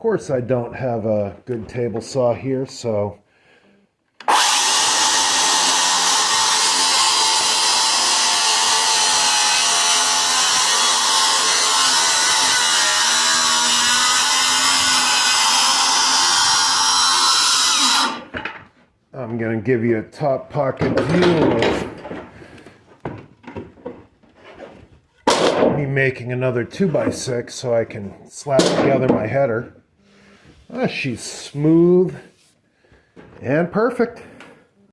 course, I don't have a good table saw here, so I'm going to give you a top pocket view of me making another 2x6 so I can slap together my header. She's smooth and perfect.